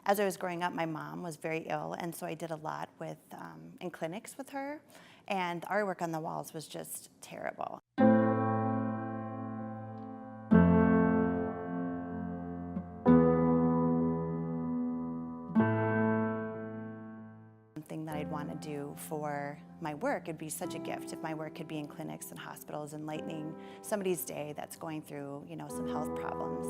As I was growing up, my mom was very ill, and so I did a lot with in clinics with her, and the artwork on the walls was just terrible. Something that I'd want to do for my work, it'd be such a gift if my work could be in clinics and hospitals, enlightening somebody's day that's going through, some health problems.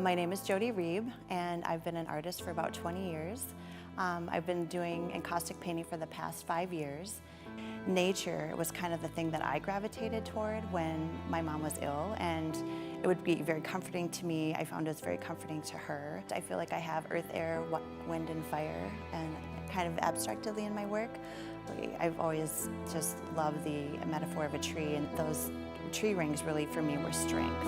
My name is Jodi Reeb, and I've been an artist for about 20 years. I've been doing encaustic painting for the past 5 years. Nature was kind of the thing that I gravitated toward when my mom was ill, and it would be very comforting to me. I found it was very comforting to her. I feel like I have earth, air, wind, and fire, and kind of abstractedly in my work. I've always just loved the metaphor of a tree, and those tree rings really, for me, were strength.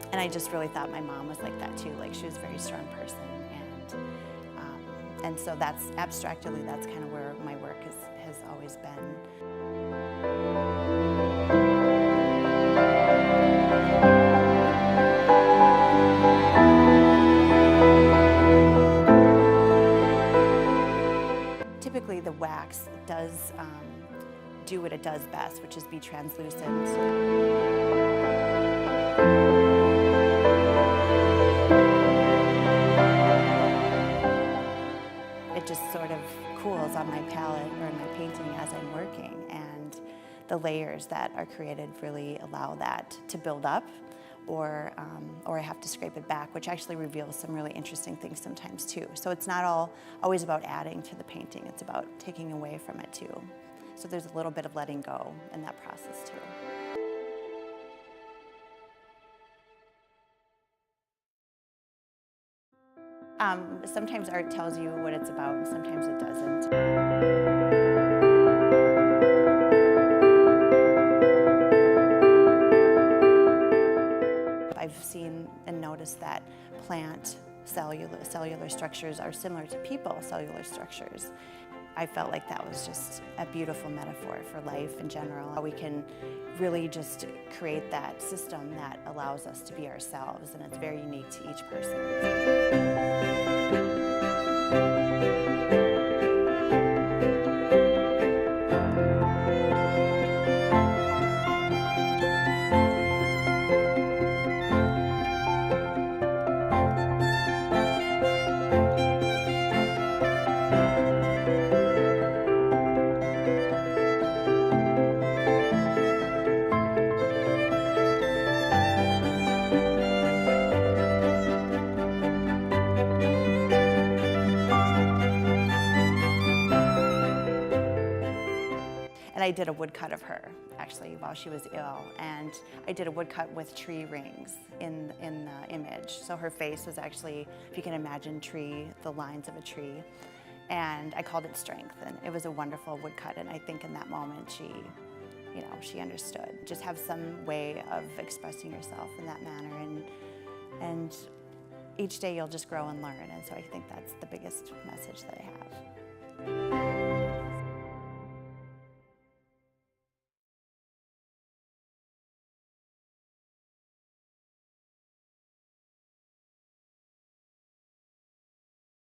And I just really thought my mom was like that too. Like, she was a very strong person, and so that's abstractly, that's kind of where my work has always been. Typically, the wax does do what it does best, which is be translucent. It just sort of cools on my palette or in my painting as I'm working, and the layers that are created really allow that to build up, or I have to scrape it back, which actually reveals some really interesting things sometimes too. So it's not always about adding to the painting, it's about taking away from it too. So there's a little bit of letting go in that process too. Sometimes art tells you what it's about, and sometimes it doesn't. I've seen and noticed that plant cellular structures are similar to people cellular structures. I felt like that was just a beautiful metaphor for life in general. We can really just create that system that allows us to be ourselves, and it's very unique to each person. And I did a woodcut of her, actually, while she was ill. And I did a woodcut with tree rings in the image. So her face was actually, if you can imagine the lines of a tree. And I called it Strength, and it was a wonderful woodcut. And I think in that moment, she understood. Just have some way of expressing yourself in that manner. And each day you'll just grow and learn. And so I think that's the biggest message that I have.